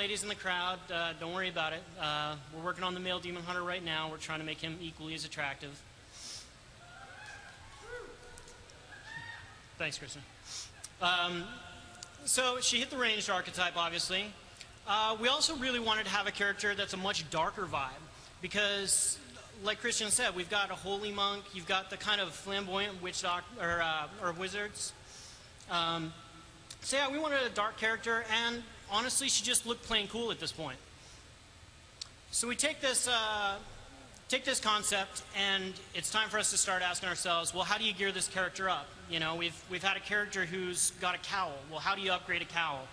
ladies in the crowd, don't worry about it. We're working on the male demon hunter right now. We're trying to make him equally as attractive. Thanks, Kristen. So she hit the ranged archetype, obviously. We also really wanted to have a character that's a much darker vibe because, like Christian said, we've got a holy monk. You've got the kind of flamboyant witch doctor or wizards. So yeah, we wanted a dark character, and honestly, she just looked plain cool at this point. So we take this concept, and it's time for us to start asking ourselves, well, how do you gear this character up? You know, we've had a character who's got a cowl. Well, how do you upgrade a cowl?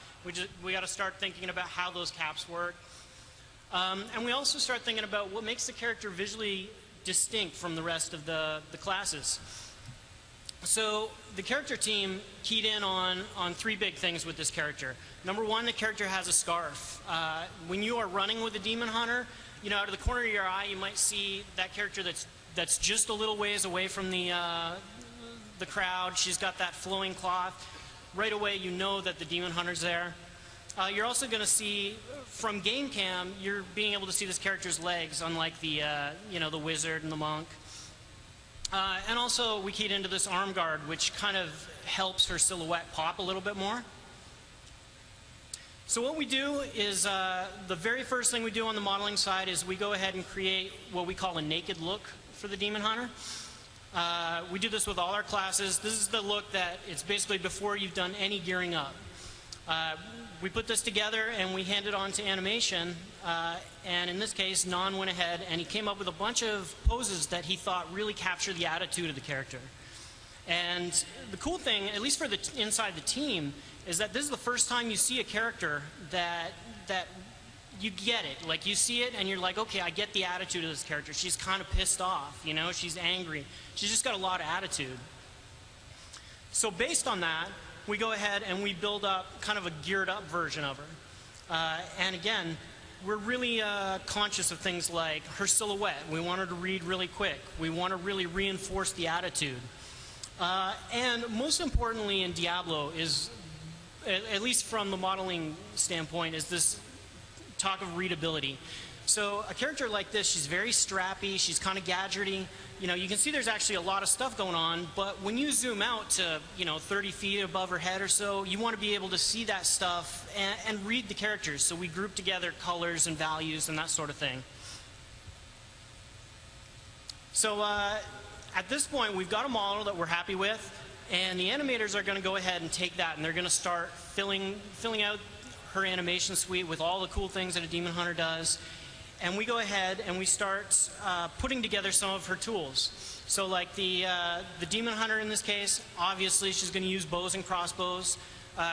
We got to start thinking about how those caps work. And we also start thinking about what makes the character visually distinct from the rest of the classes. So the character team keyed in on three big things with this character. Number one, the character has a scarf. When you are running with a demon hunter, you know, out of the corner of your eye, you might see that character that's just a little ways away from the crowd. She's got that flowing cloth. Right away, you know that the demon hunter's there. You're also going to see, from game cam, you're being able to see this character's legs, unlike the you know, the wizard and the monk. And also, we keyed into this arm guard, which kind of helps her silhouette pop a little bit more. So what we do is, the very first thing we do on the modeling side is we go ahead and create what we call a naked look for the demon hunter. We do this with all our classes. This is the look that it's basically before you've done any gearing up. We put this together and we hand it on to animation, and in this case, Non went ahead and he came up with a bunch of poses that he thought really captured the attitude of the character. And the cool thing, at least for the inside the team, is that this is the first time you see a character that you get it. Like, you see it and you're like, okay, I get the attitude of this character. She's kind of pissed off, you know, she's angry. She's just got a lot of attitude. So based on that, we go ahead and we build up kind of a geared up version of her. And again, we're really conscious of things like her silhouette. We want her to read really quick. We want to really reinforce the attitude. And most importantly in Diablo is, at least from the modeling standpoint, is this talk of readability. So a character like this, she's very strappy, she's kind of gadgety. You know, you can see there's actually a lot of stuff going on, but when you zoom out to, you know, 30 feet above her head or so, you want to be able to see that stuff and read the characters. So we group together colors and values and that sort of thing. So at this point, we've got a model that we're happy with, and the animators are going to go ahead and take that and they're going to start filling out her animation suite with all the cool things that a demon hunter does. And we go ahead and we start putting together some of her tools. So like the demon hunter in this case, obviously she's going to use bows and crossbows.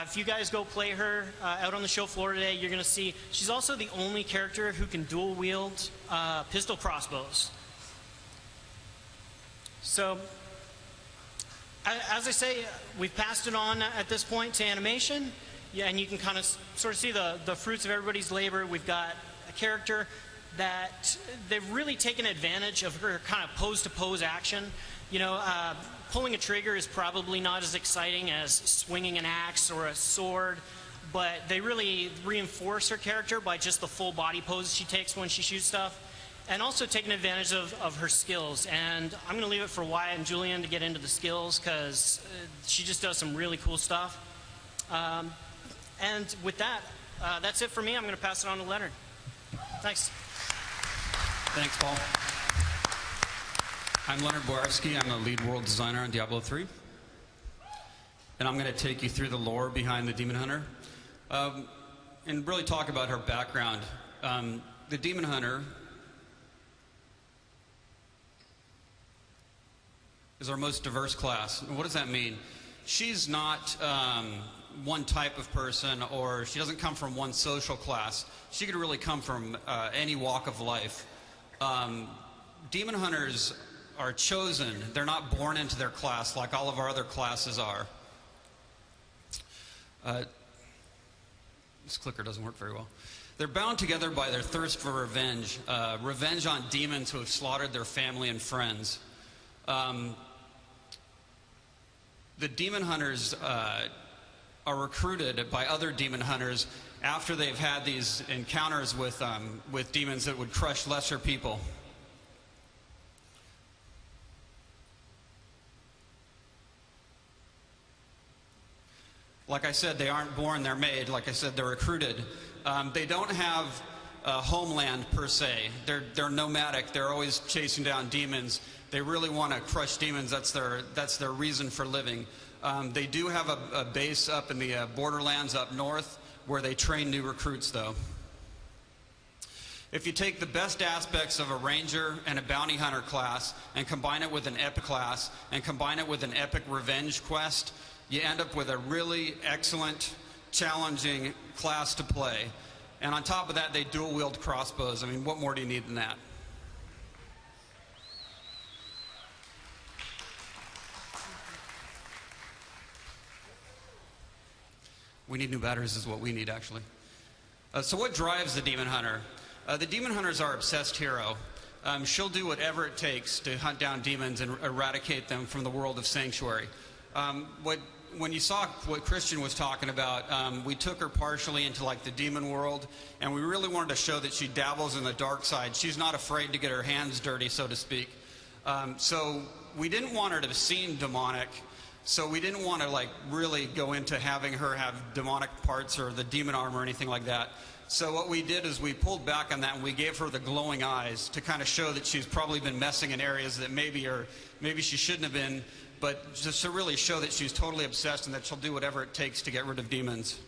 If you guys go play her out on the show floor today, you're going to see she's also the only character who can dual wield pistol crossbows. So as I say, we've passed it on at this point to animation. Yeah, and you can kind of sort of see the fruits of everybody's labor. We've got a character that they've really taken advantage of her kind of pose-to-pose action. You know, pulling a trigger is probably not as exciting as swinging an axe or a sword, but they really reinforce her character by just the full body pose she takes when she shoots stuff, and also taking advantage of her skills. And I'm going to leave it for Wyatt and Julian to get into the skills, because she just does some really cool stuff. And with that, that's it for me. I'm going to pass it on to Leonard. Thanks. Thanks, Paul. I'm Leonard Boarski. I'm the lead world designer on Diablo 3. And I'm going to take you through the lore behind the Demon Hunter and really talk about her background. The Demon Hunter is our most diverse class. And what does that mean? She's not one type of person, or she doesn't come from one social class. She could really come from any walk of life. Demon Hunters are chosen. They're not born into their class like all of our other classes are. This clicker doesn't work very well. They're bound together by their thirst for revenge. Revenge on demons who have slaughtered their family and friends. The Demon Hunters are recruited by other demon hunters after they've had these encounters with demons that would crush lesser people. Like I said, they aren't born, they're made. Like I said, they're recruited. They don't have a homeland per se. They're nomadic. They're always chasing down demons. They really want to crush demons. That's their reason for living. They do have a base up in the borderlands up north where they train new recruits, though. If you take the best aspects of a ranger and a bounty hunter class and combine it with an epic class and combine it with an epic revenge quest, you end up with a really excellent, challenging class to play. And on top of that, they dual wield crossbows. I mean, what more do you need than that? We need new batteries is what we need, actually. So what drives the demon hunter? The demon hunter is our obsessed hero. She'll do whatever it takes to hunt down demons and eradicate them from the world of Sanctuary. When you saw what Christian was talking about, we took her partially into like the demon world, and we really wanted to show that she dabbles in the dark side. She's not afraid to get her hands dirty, so to speak. So we didn't want her to seem demonic, so we didn't want to like really go into having her have demonic parts or the demon arm or anything like that. So what we did is we pulled back on that and we gave her the glowing eyes to kind of show that she's probably been messing in areas that maybe she shouldn't have been, but just to really show that she's totally obsessed and that she'll do whatever it takes to get rid of demons.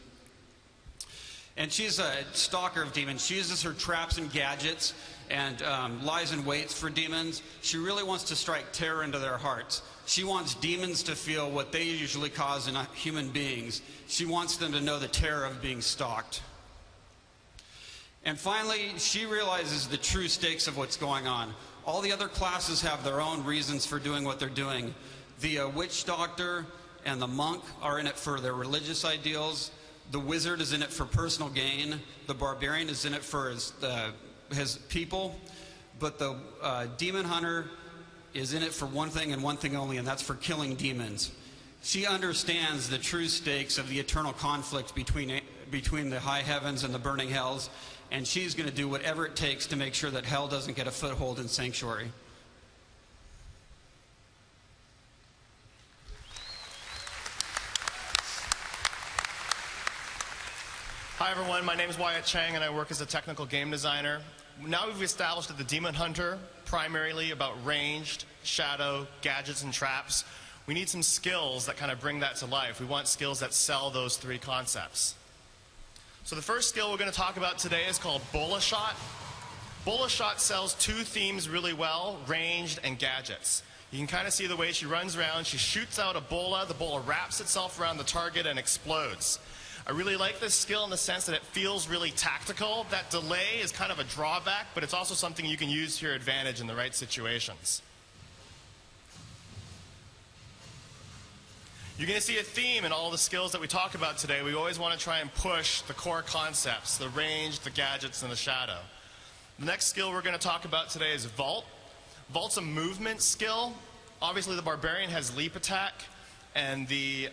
And she's a stalker of demons. She uses her traps and gadgets and lies in waits for demons. She really wants to strike terror into their hearts. She wants demons to feel what they usually cause in human beings. She wants them to know the terror of being stalked. And finally, she realizes the true stakes of what's going on. All the other classes have their own reasons for doing what they're doing. The witch doctor and the monk are in it for their religious ideals. The wizard is in it for personal gain. The barbarian is in it for his people. But the demon hunter is in it for one thing and one thing only, and that's for killing demons. She understands the true stakes of the eternal conflict between the high heavens and the burning hells, and she's going to do whatever it takes to make sure that hell doesn't get a foothold in Sanctuary. Hi everyone, my name is Wyatt Chang and I work as a technical game designer. Now we've established that the Demon Hunter, primarily about ranged, shadow, gadgets, and traps, we need some skills that kind of bring that to life. We want skills that sell those three concepts. So the first skill we're going to talk about today is called Bola Shot. Bola Shot sells two themes really well, ranged and gadgets. You can kind of see the way she runs around. She shoots out a bola, the bola wraps itself around the target and explodes. I really like this skill in the sense that it feels really tactical. That delay is kind of a drawback, but it's also something you can use to your advantage in the right situations. You're going to see a theme in all the skills that we talk about today. We always want to try and push the core concepts, the range, the gadgets, and the shadow. The next skill we're going to talk about today is Vault. Vault's a movement skill. Obviously, the Barbarian has leap attack, and the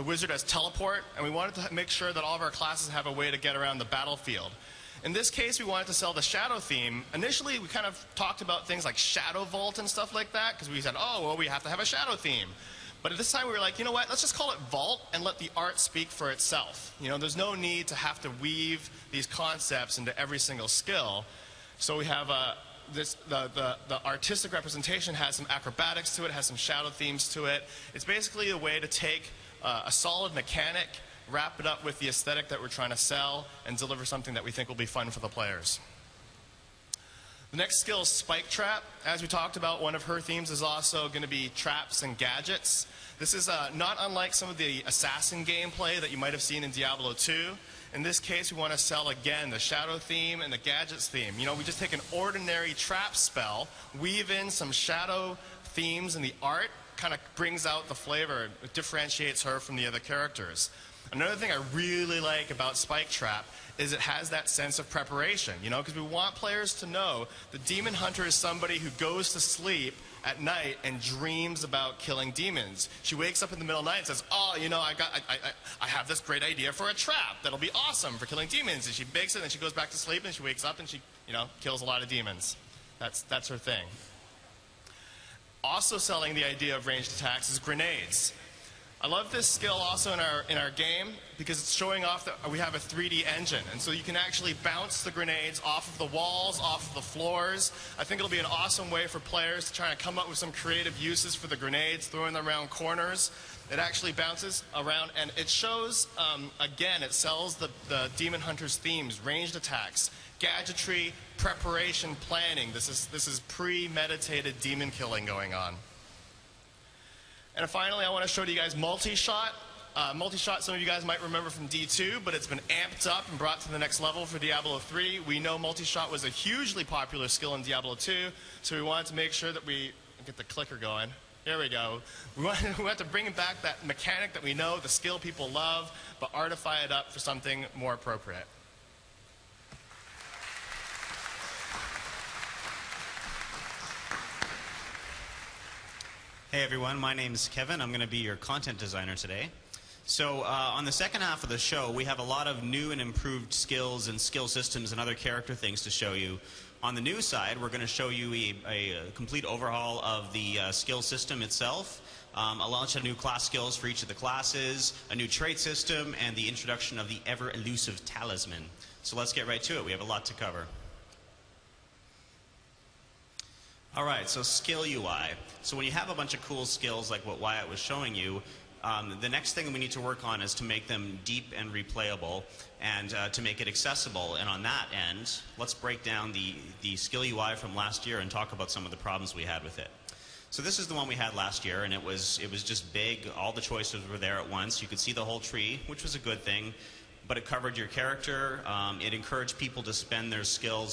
Wizard has teleport, and we wanted to make sure that all of our classes have a way to get around the battlefield. In this case, we wanted to sell the Shadow theme. Initially, we kind of talked about things like Shadow Vault and stuff like that, because we said, oh, well, we have to have a Shadow theme. But at this time, we were like, you know what, let's just call it Vault and let the art speak for itself. You know, there's no need to have to weave these concepts into every single skill. So we have the artistic representation has some acrobatics to it, has some shadow themes to it. It's basically a way to take a solid mechanic, wrap it up with the aesthetic that we're trying to sell, and deliver something that we think will be fun for the players. The next skill is Spike Trap. As we talked about, one of her themes is also going to be traps and gadgets. This is not unlike some of the assassin gameplay that you might have seen in Diablo 2. In this case, we want to sell, again, the shadow theme and the gadgets theme. You know, we just take an ordinary trap spell, weave in some shadow themes in the art, kind of brings out the flavor. It differentiates her from the other characters. Another thing I really like about Spike Trap is it has that sense of preparation, you know, because we want players to know the Demon Hunter is somebody who goes to sleep at night and dreams about killing demons. She wakes up in the middle of the night and says, oh, you know, I have this great idea for a trap that'll be awesome for killing demons. And she bakes it and she goes back to sleep and she wakes up and she, you know, kills a lot of demons. That's her thing. Also selling the idea of ranged attacks is grenades. I love this skill also in our game because it's showing off that we have a 3D engine, and so you can actually bounce the grenades off of the walls, off of the floors. I think it'll be an awesome way for players to try to come up with some creative uses for the grenades, throwing them around corners. It actually bounces around, and it shows, again, it sells the Demon Hunter's themes, ranged attacks, gadgetry, preparation, planning. This is premeditated demon killing going on. And finally, I want to show you guys multi-shot. Multi-shot, some of you guys might remember from D2, but it's been amped up and brought to the next level for Diablo 3. We know multi-shot was a hugely popular skill in Diablo 2, so we wanted to make sure that we get the clicker going. There we go. We want to bring back that mechanic that we know, the skill people love, but artify it up for something more appropriate. Hey everyone, my name is Kevin. I'm going to be your content designer today. So on the second half of the show, we have a lot of new and improved skills and skill systems and other character things to show you. On the new side, we're going to show you a complete overhaul of the skill system itself, a launch of new class skills for each of the classes, a new trait system, and the introduction of the ever-elusive talisman. So let's get right to it. We have a lot to cover. All right, so skill UI. So when you have a bunch of cool skills like what Wyatt was showing you, the next thing we need to work on is to make them deep and replayable and to make it accessible. And on that end, let's break down the skill UI from last year and talk about some of the problems we had with it. So this is the one we had last year, and it was just big. All the choices were there at once. You could see the whole tree, which was a good thing. But it covered your character. It encouraged people to spend their skill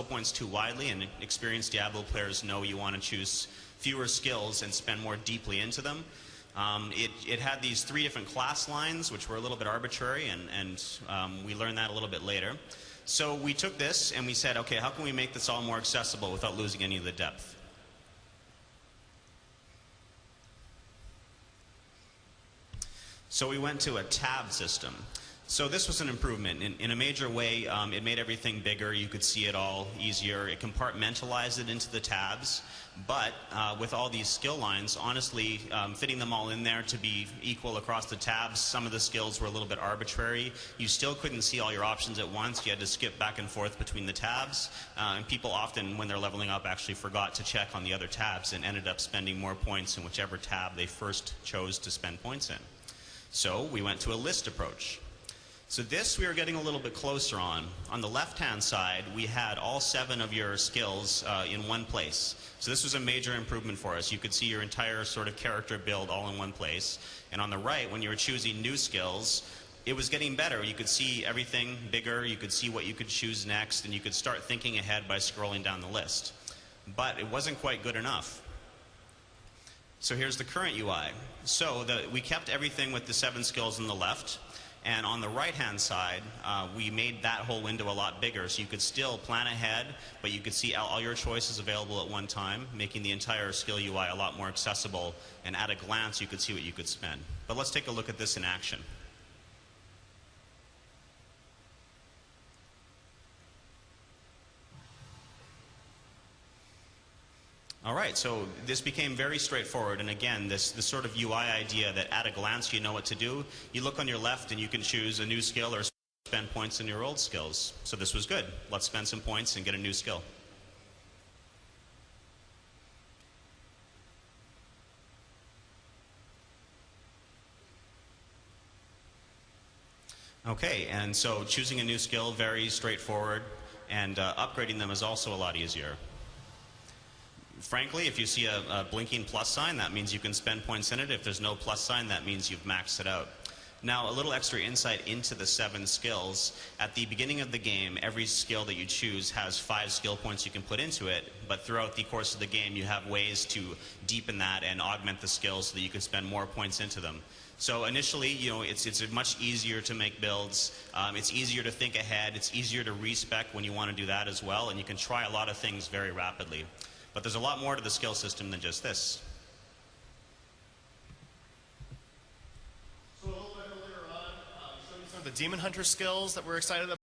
points too widely, and experienced Diablo players know you want to choose fewer skills and spend more deeply into them. It had these 3 different class lines, which were a little bit arbitrary, and we learned that a little bit later. So we took this and we said, okay, how can we make this all more accessible without losing any of the depth? So we went to a tab system. So this was an improvement. In a major way, it made everything bigger. You could see it all easier. It compartmentalized it into the tabs. But with all these skill lines, honestly, fitting them all in there to be equal across the tabs, some of the skills were a little bit arbitrary. You still couldn't see all your options at once. You had to skip back and forth between the tabs. And people often, when they're leveling up, actually forgot to check on the other tabs and ended up spending more points in whichever tab they first chose to spend points in. So we went to a list approach. So this we were getting a little bit closer on. On the left-hand side, we had all 7 of your skills in one place. So this was a major improvement for us. You could see your entire sort of character build all in one place. And on the right, when you were choosing new skills, it was getting better. You could see everything bigger. You could see what you could choose next, and you could start thinking ahead by scrolling down the list. But it wasn't quite good enough. So here's the current UI. So we kept everything with the 7 skills on the left. And on the right-hand side, we made that whole window a lot bigger, so you could still plan ahead, but you could see all your choices available at one time, making the entire skill UI a lot more accessible, and at a glance, you could see what you could spend. But let's take a look at this in action. All right, so this became very straightforward, and again, this sort of UI idea that at a glance you know what to do. You look on your left and you can choose a new skill or spend points in your old skills. So this was good. Let's spend some points and get a new skill. Okay, and so choosing a new skill, very straightforward, and upgrading them is also a lot easier. Frankly, if you see a blinking plus sign, that means you can spend points in it. If there's no plus sign, that means you've maxed it out. Now, a little extra insight into the 7 skills. At the beginning of the game, every skill that you choose has 5 skill points you can put into it, but throughout the course of the game, you have ways to deepen that and augment the skills so that you can spend more points into them. So initially, you know, it's much easier to make builds. It's easier to think ahead. It's easier to respec when you want to do that as well, and you can try a lot of things very rapidly. But there's a lot more to the skill system than just this. So a little bit later on, show you some of the Demon Hunter skills that we're excited about.